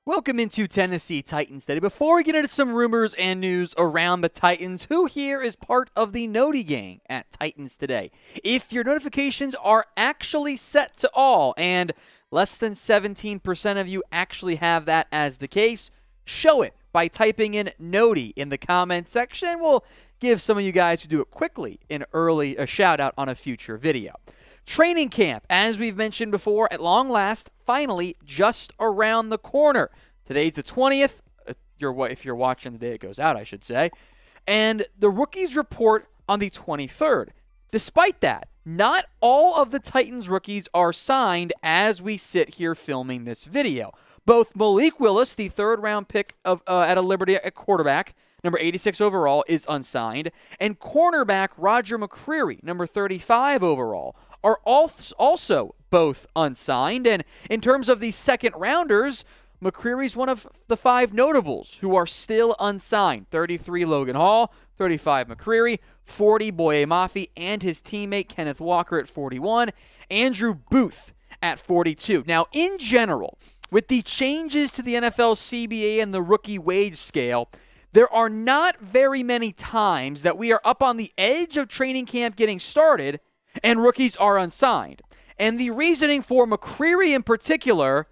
Welcome into Tennessee Titans today. Before we get into some rumors and news around the Titans, who here is part of the NOTI gang at Titans today? If your notifications are actually set to all, and less than 17% of you actually have that as the case, show it by typing in NOTI in the comment section. We'll give some of you guys who do it quickly a shout out on a future video. Training camp, as we've mentioned before, at long last, finally just around the corner. Today's the 20th, if you're watching the day it goes out, I should say. And the rookies report on the 23rd. Despite that, not all of the Titans rookies are signed as we sit here filming this video. Both Malik Willis, the third-round pick at a Liberty at quarterback, number 86 overall, is unsigned, and cornerback Roger McCreary, number 35 overall, are also both unsigned. And in terms of the second rounders, McCreary's one of the 5 notables who are still unsigned. 33 Logan Hall, 35 McCreary, 40 Boye Mafe, and his teammate Kenneth Walker at 41, Andrew Booth at 42. Now, in general, with the changes to the NFL CBA and the rookie wage scale, there are not very many times that we are up on the edge of training camp getting started and rookies are unsigned. And the reasoning for McCreary in particular,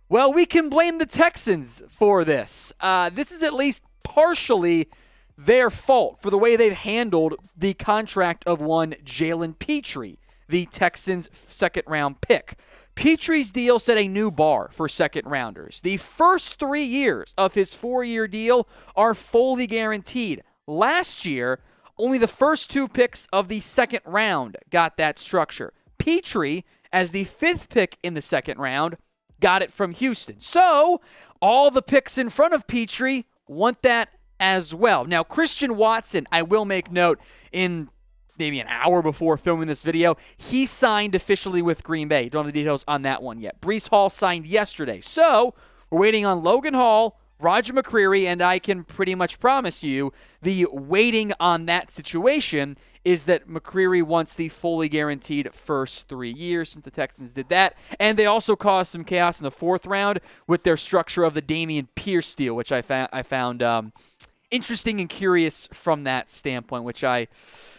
well, we can blame the Texans for this. This is at least partially their fault for the way they've handled the contract of one Jalen Pitre, the Texans' second-round pick. Pitre's deal set a new bar for second-rounders. The first 3 years of his 4-year deal are fully guaranteed. Last year, only the first 2 picks of the second round got that structure. Pitre, as the 5th pick in the second round, got it from Houston. So, all the picks in front of Pitre want that as well. Now, Christian Watson, I will make note, in maybe an hour before filming this video, he signed officially with Green Bay. Don't have the details on that one yet. Breece Hall signed yesterday. So, we're waiting on Logan Hall, Roger McCreary, and I can pretty much promise you the waiting on that situation is that McCreary wants the fully guaranteed first 3 years since the Texans did that. And they also caused some chaos in the 4th round with their structure of the Dameon Pierce deal, which I found interesting and curious from that standpoint, which I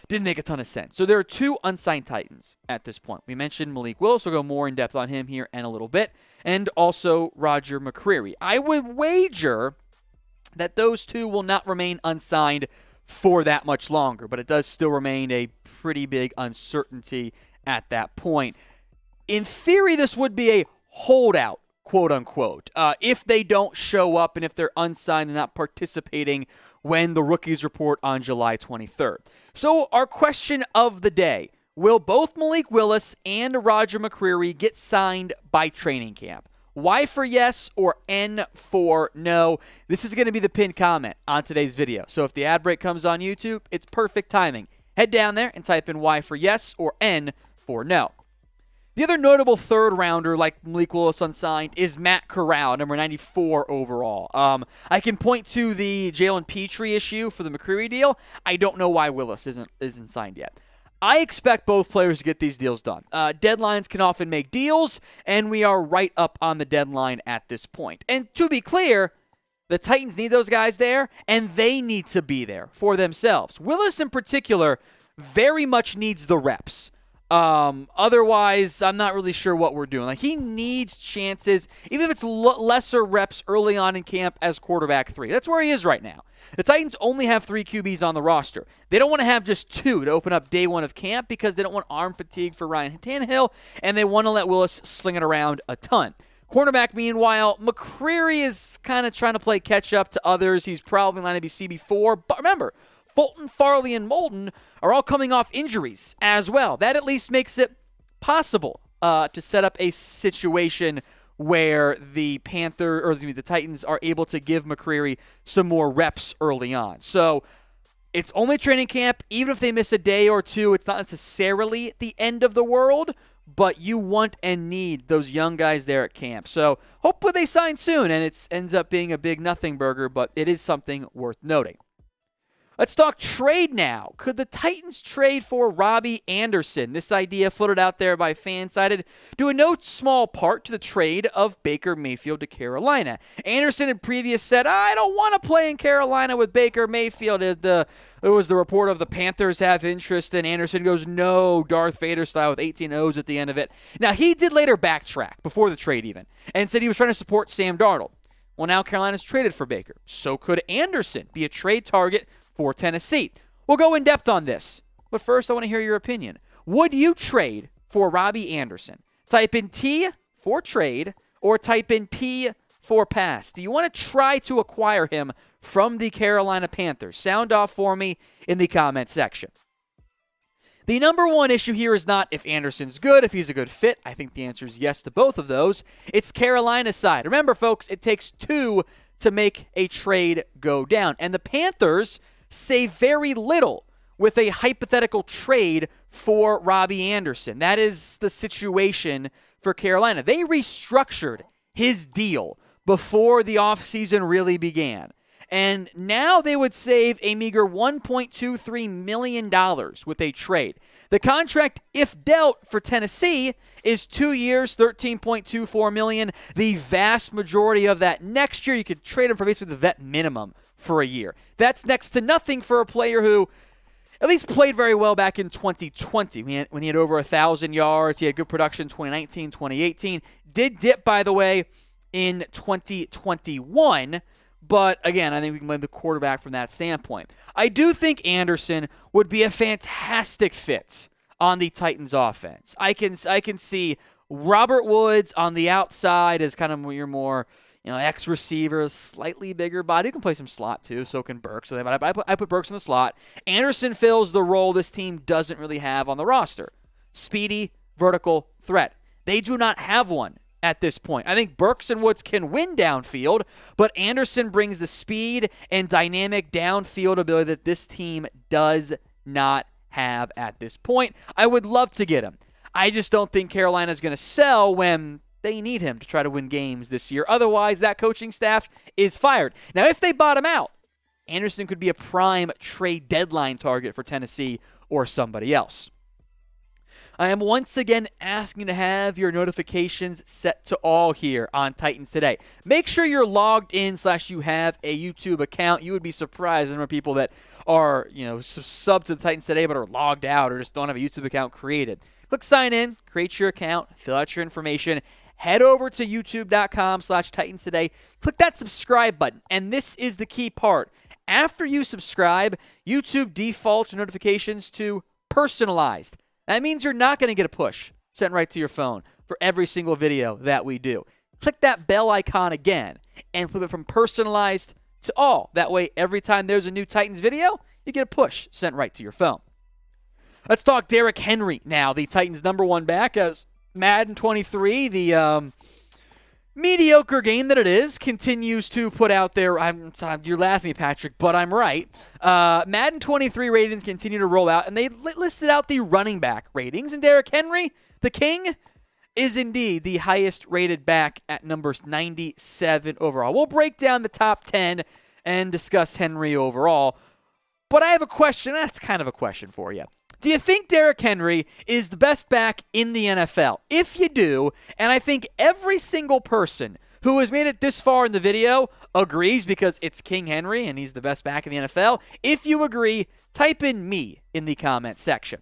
didn't make a ton of sense. So there are 2 unsigned Titans at this point. We mentioned Malik Willis. We'll go more in depth on him here in a little bit. And also Roger McCreary. I would wager that those 2 will not remain unsigned for that much longer, but it does still remain a pretty big uncertainty at that point. In theory, this would be a holdout, quote unquote, if they don't show up and if they're unsigned and not participating when the rookies report on July 23rd. So our question of the day: will both Malik Willis and Roger McCreary get signed by training camp? Y for yes or N for no? This is going to be the pinned comment on today's video. So if the ad break comes on YouTube, it's perfect timing. Head down there and type in Y for yes or N for no. The other notable third rounder, like Malik Willis unsigned, is Matt Corral, number 94 overall. I can point to the Jalen Pitre issue for the McCreary deal. I don't know why Willis isn't signed yet. I expect both players to get these deals done. Deadlines can often make deals, and we are right up on the deadline at this point. And to be clear, the Titans need those guys there, and they need to be there for themselves. Willis, in particular, very much needs the reps. Otherwise, I'm not really sure what we're doing. Like, he needs chances, even if it's lesser reps early on in camp as quarterback 3. That's where he is right now. The Titans only have 3 QBs on the roster. They don't want to have just 2 to open up day 1 of camp because they don't want arm fatigue for Ryan Tannehill, and they want to let Willis sling it around a ton. Cornerback, meanwhile, McCreary is kind of trying to play catch-up to others. He's probably going to be CB4, but remember, Fulton, Farley, and Moulton are all coming off injuries as well. That at least makes it possible to set up a situation where the Titans are able to give McCreary some more reps early on. So it's only training camp. Even if they miss a day or 2, it's not necessarily the end of the world, but you want and need those young guys there at camp. So hopefully they sign soon, and it ends up being a big nothing burger, but it is something worth noting. Let's talk trade now. Could the Titans trade for Robbie Anderson? This idea floated out there by FanSided, due in no small part to the trade of Baker Mayfield to Carolina. Anderson had previously said, I don't want to play in Carolina with Baker Mayfield. There was the report of the Panthers have interest, and Anderson goes, no, Darth Vader style with 18 O's at the end of it. Now, he did later backtrack, before the trade even, and said he was trying to support Sam Darnold. Well, now Carolina's traded for Baker. So could Anderson be a trade target for Tennessee? We'll go in depth on this. But first, I want to hear your opinion. Would you trade for Robbie Anderson? Type in T for trade or type in P for pass. Do you want to try to acquire him from the Carolina Panthers? Sound off for me in the comment section. The number one issue here is not if Anderson's good, if he's a good fit. I think the answer is yes to both of those. It's Carolina's side. Remember, folks, it takes two to make a trade go down. And the Panthers say very little with a hypothetical trade for Robbie Anderson. That is the situation for Carolina. They restructured his deal before the offseason really began. And now they would save a meager $1.23 million with a trade. The contract, if dealt for Tennessee, is 2 years, $13.24 million. The vast majority of that next year, you could trade him for basically the vet minimum for a year. That's next to nothing for a player who at least played very well back in 2020 when he had over 1,000 yards. He had good production 2019, 2018. Did dip, by the way, in 2021. But, again, I think we can blame the quarterback from that standpoint. I do think Anderson would be a fantastic fit on the Titans offense. I can see Robert Woods on the outside as kind of your more ex-receiver, slightly bigger body. You can play some slot, too, so can Burks. So I put Burks in the slot. Anderson fills the role this team doesn't really have on the roster. Speedy, vertical threat. They do not have one at this point. I think Burks and Woods can win downfield, but Anderson brings the speed and dynamic downfield ability that this team does not have at this point. I would love to get him. I just don't think Carolina's going to sell when they need him to try to win games this year. Otherwise, that coaching staff is fired. Now, if they bottom out, Anderson could be a prime trade deadline target for Tennessee or somebody else. I am once again asking to have your notifications set to all here on Titans Today. Make sure you're logged in / you have a YouTube account. You would be surprised the number of people that are, sub to the Titans Today but are logged out or just don't have a YouTube account created. Click sign in, create your account, fill out your information, head over to youtube.com / Titans Today. Click that subscribe button, and this is the key part. After you subscribe, YouTube defaults your notifications to personalized. That means you're not going to get a push sent right to your phone for every single video that we do. Click that bell icon again and flip it from personalized to all. That way, every time there's a new Titans video, you get a push sent right to your phone. Let's talk Derrick Henry now, the Titans' number one back, as Madden 23, the mediocre game that it is, continues to put out there. You're laughing, Patrick, but I'm right. Madden 23 ratings continue to roll out, and they listed out the running back ratings. And Derrick Henry, the king, is indeed the highest rated back at numbers 97 overall. We'll break down the top 10 and discuss Henry overall. But I have a question. That's kind of a question for you. Do you think Derrick Henry is the best back in the NFL? If you do, and I think every single person who has made it this far in the video agrees because it's King Henry and he's the best back in the NFL. If you agree, type in me in the comment section.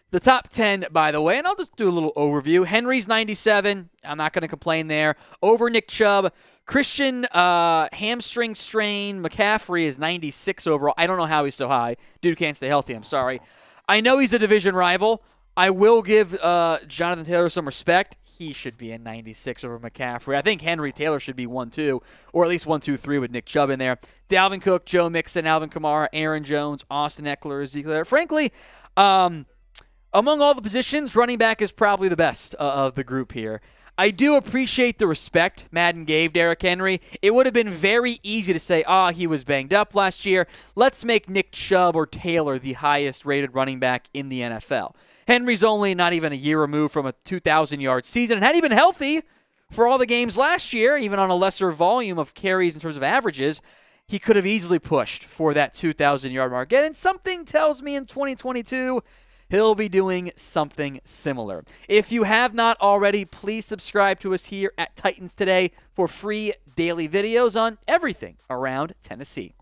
The top 10, by the way, and I'll just do a little overview. Henry's 97. I'm not going to complain there. Over Nick Chubb. Christian, hamstring strain. McCaffrey is 96 overall. I don't know how he's so high. Dude can't stay healthy. I'm sorry. I know he's a division rival. I will give Jonathan Taylor some respect. He should be a 96 over McCaffrey. I think Henry Taylor should be 1-2, or at least 1-2-3 with Nick Chubb in there. Dalvin Cook, Joe Mixon, Alvin Kamara, Aaron Jones, Austin Eckler, Ezekiel. Frankly, among all the positions, running back is probably the best of the group here. I do appreciate the respect Madden gave Derrick Henry. It would have been very easy to say, he was banged up last year. Let's make Nick Chubb or Taylor the highest-rated running back in the NFL. Henry's only not even a year removed from a 2,000-yard season and hadn't even been healthy for all the games last year, even on a lesser volume of carries in terms of averages. he could have easily pushed for that 2,000-yard mark. And something tells me in 2022, he'll be doing something similar. If you have not already, please subscribe to us here at Titans Today for free daily videos on everything around Tennessee.